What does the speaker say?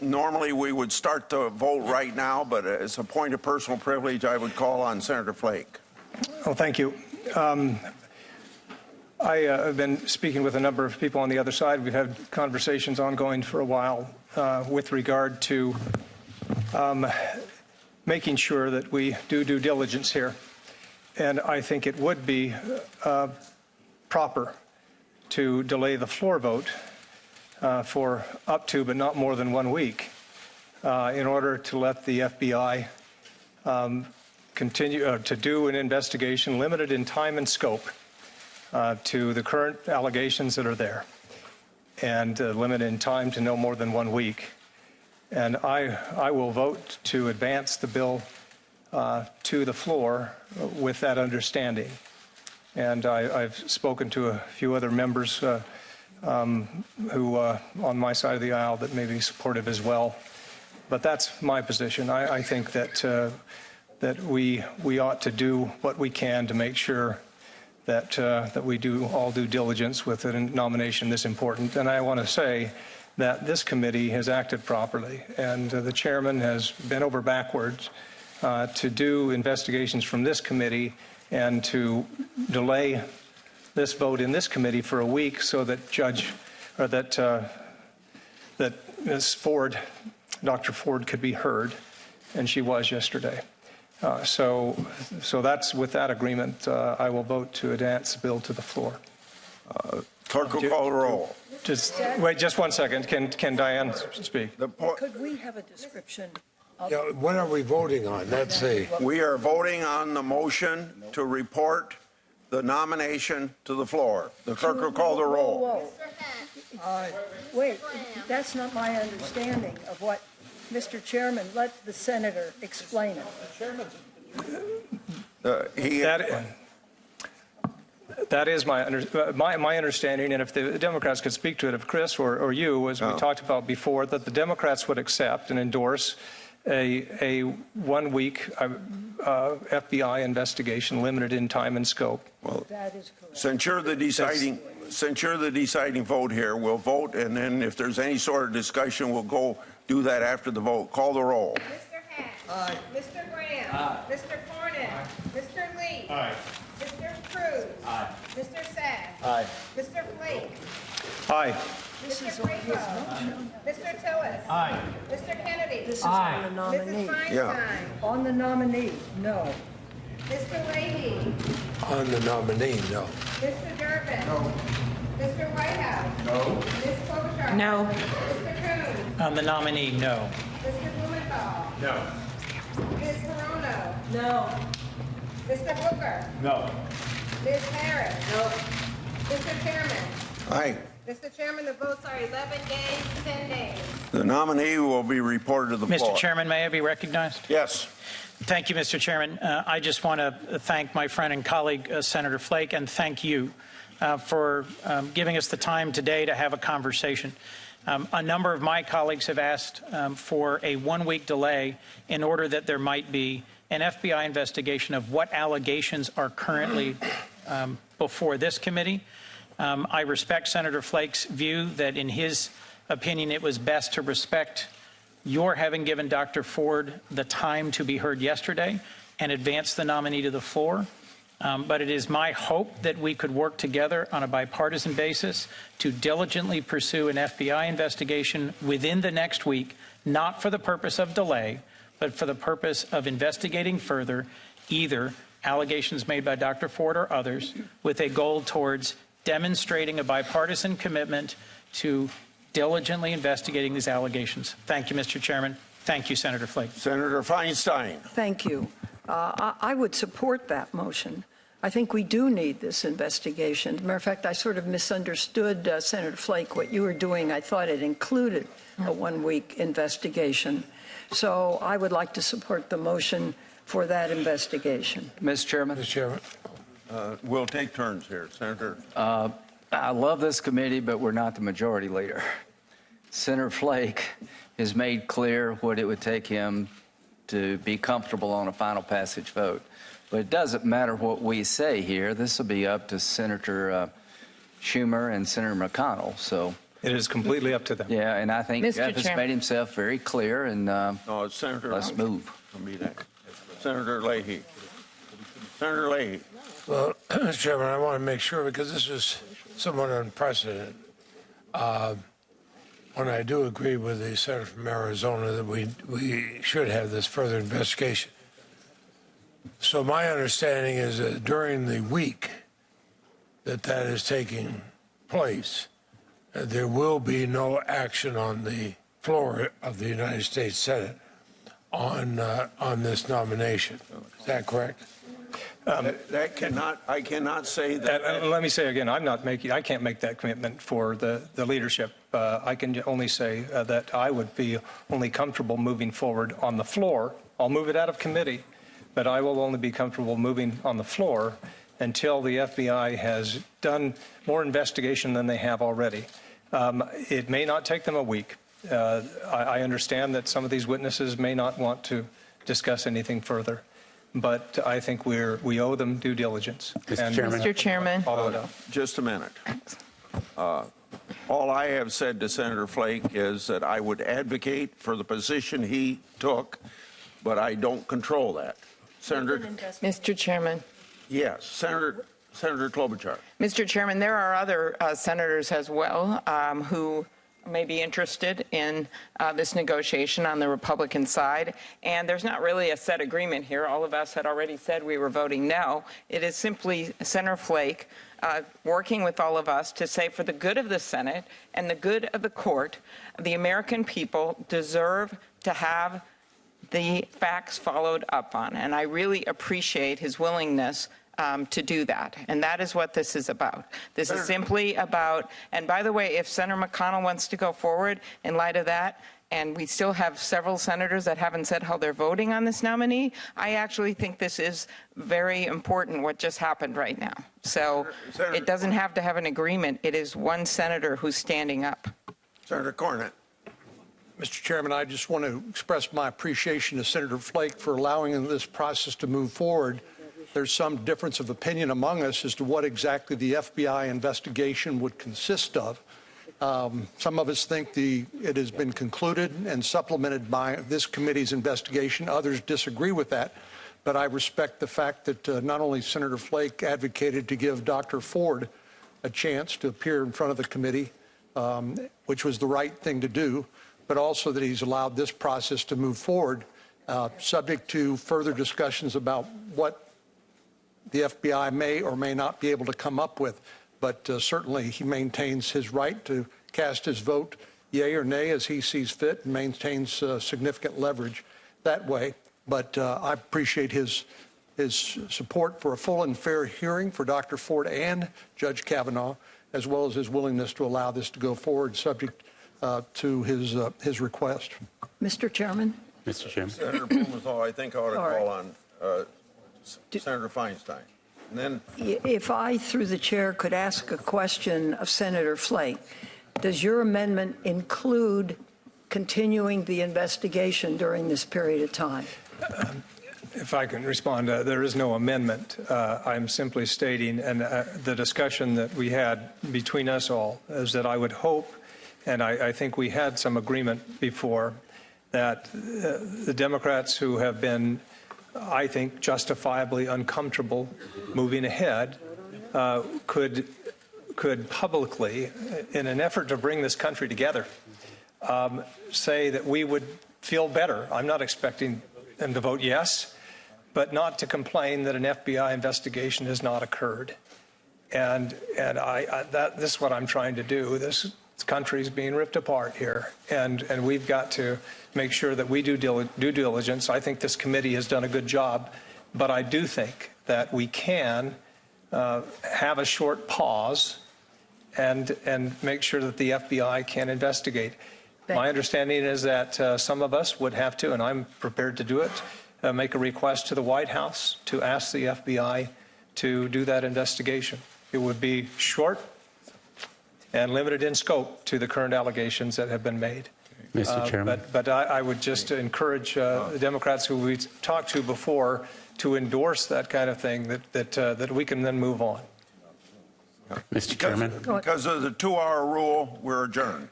Normally we would start the vote right now, but as a point of personal privilege, I would call on Senator Flake. Well, thank you. I have been speaking with a number of people on the other side. We've had conversations ongoing for a while with regard to making sure that we do due diligence here. And I think it would be proper to delay the floor vote for up to but not more than 1 week in order to let the FBI continue to do an investigation limited in time and scope to the current allegations that are there, and limited in time to no more than 1 week. And I will vote to advance the bill to the floor with that understanding. And I've spoken to a few other members who on my side of the aisle that may be supportive as well. But that's my position. I think that that we ought to do what we can to make sure that that we do all due diligence with a nomination this important. And I want to say that this committee has acted properly, and the chairman has bent over backwards to do investigations from this committee and to delay this vote in this committee for a week so that that Ms. Ford, Dr. Ford, could be heard, and she was yesterday. So that's with that agreement. I will vote to advance the bill to the floor. Clerk will call the roll. Just wait, just 1 second. Can Diane speak? Could we have a description? Yeah, what are we voting on? Let's see. We are voting on the motion to report the nomination to the floor. The clerk will call the roll. Wait, that's not my understanding of what, Mr. Chairman, let the senator explain it. That is my understanding, and if the Democrats could speak to it, if Chris or you, as we talked about before, that the Democrats would accept and endorse a 1 week FBI investigation limited in time and scope. Well, that is correct. Since you're the deciding vote here, we'll vote, and then if there's any sort of discussion, we'll go do that after the vote. Call the roll. Mr. Hatch. Aye. Mr. Graham. Aye. Mr. Cornyn. Aye. Mr. Lee. Aye. Mr. Cruz. Aye. Mr. Sass. Aye. Mr. Flake. Aye. Mr. Grego. Mr. Tillis. Aye. Mr. Kennedy. This is on the nominee. Mrs. Feinstein. Yeah. On the nominee, no. Mr. Leahy. On the nominee, no. Mr. Durbin. No. Mr. Whitehouse. No. Ms. Klobuchar. No. Mr. Coons. On the nominee, no. Mr. Blumenthal. No. Ms. Hirono. No. Mr. Booker. No. Ms. Harris. No. Mr. Chairman. Aye. Mr. Chairman, the votes are 11 days, 10 days. The nominee will be reported to the floor. Mr. Chairman, may I be recognized? Yes. Thank you, Mr. Chairman. I just want to thank my friend and colleague, Senator Flake, and thank you for giving us the time today to have a conversation. A number of my colleagues have asked for a 1 week delay in order that there might be an FBI investigation of what allegations are currently before this committee. I respect Senator Flake's view that in his opinion it was best to respect your having given Dr. Ford the time to be heard yesterday and advance the nominee to the floor. But it is my hope that we could work together on a bipartisan basis to diligently pursue an FBI investigation within the next week, not for the purpose of delay, but for the purpose of investigating further either allegations made by Dr. Ford or others with a goal towards demonstrating a bipartisan commitment to diligently investigating these allegations. Thank you, Mr. Chairman. Thank you, Senator Flake. Senator Feinstein. Thank you. I would support that motion. I think we do need this investigation. As a matter of fact, I sort of misunderstood, Senator Flake, what you were doing. I thought it included a 1 week investigation. So I would like to support the motion for that investigation. Mr. Chairman. Mr. Chairman. We'll take turns here. Senator. I love this committee, but we're not the majority leader. Senator Flake has made clear what it would take him to be comfortable on a final passage vote. But it doesn't matter what we say here. This will be up to Senator Schumer and Senator McConnell. So It is completely up to them. Yeah, and I think Mr. Jeff has Chairman. made himself very clear, and No, it's Senator. let's move. Senator Leahy. Senator Leahy. Well, Mr. Chairman, I want to make sure, because this is somewhat unprecedented. When I do agree with the senator from Arizona that we should have this further investigation. So my understanding is that during the week that is taking place, there will be no action on the floor of the United States Senate on this nomination. Is that correct? I cannot say that. Let me say again, I can't make that commitment for the leadership. I can only say that I would be only comfortable moving forward on the floor. I'll move it out of committee, but I will only be comfortable moving on the floor until the FBI has done more investigation than they have already. It may not take them a week. I understand that some of these witnesses may not want to discuss anything further, but I think we owe them due diligence. Mr. Chairman. Follow it up. Just a minute. All I have said to Senator Flake is that I would advocate for the position he took, but I don't control that. Senator, Mr. Chairman. yes, Senator Klobuchar. Mr. Chairman, there are other senators as well who may be interested in this negotiation on the Republican side. And there's not really a set agreement here. All of us had already said we were voting no. It is simply Senator Flake working with all of us to say, for the good of the Senate and the good of the court, the American people deserve to have the facts followed up on. And I really appreciate his willingness to do that. And that is what this is about. This is simply about, and by the way, if Senator McConnell wants to go forward in light of that, and we still have several senators that haven't said how they're voting on this nominee, I actually think this is very important what just happened right now. So it doesn't have to have an agreement. It is one senator who's standing up. Senator Cornett. Mr. Chairman, I just want to express my appreciation to Senator Flake for allowing this process to move forward. There's some difference of opinion among us as to what exactly the FBI investigation would consist of. Some of us think it has been concluded and supplemented by this committee's investigation. Others disagree with that. But I respect the fact that not only Senator Flake advocated to give Dr. Ford a chance to appear in front of the committee, which was the right thing to do, but also that he's allowed this process to move forward, subject to further discussions about what the FBI may or may not be able to come up with. But certainly he maintains his right to cast his vote yea or nay as he sees fit, and maintains significant leverage that way. But I appreciate his support for a full and fair hearing for Dr. Ford and Judge Kavanaugh, as well as his willingness to allow this to go forward subject to his request. Mr. Chairman? Mr. Chairman. Senator Blumenthal, I think I ought to All right. call on Senator Feinstein. And then If I, through the chair, could ask a question of Senator Flake, does your amendment include continuing the investigation during this period of time? If I can respond, there is no amendment. I'm simply stating, and the discussion that we had between us all is that I would hope, and I think we had some agreement before, that the Democrats who have been, I think, justifiably uncomfortable moving ahead could publicly, in an effort to bring this country together, say that we would feel better. I'm not expecting them to vote yes, but not to complain that an FBI investigation has not occurred. And this is what I'm trying to do. This country is being ripped apart here, and we've got to make sure that we do due diligence. I think this committee has done a good job, but I do think that we can have a short pause and make sure that the FBI can investigate. My understanding is that some of us would have to, and I'm prepared to do it, make a request to the White House to ask the FBI to do that investigation. It would be short and limited in scope to the current allegations that have been made. Mr. Chairman. But I would just encourage the Democrats who we talked to before to endorse that kind of thing, that we can then move on. Mr. Chairman. Because of the 2-hour rule, we're adjourned.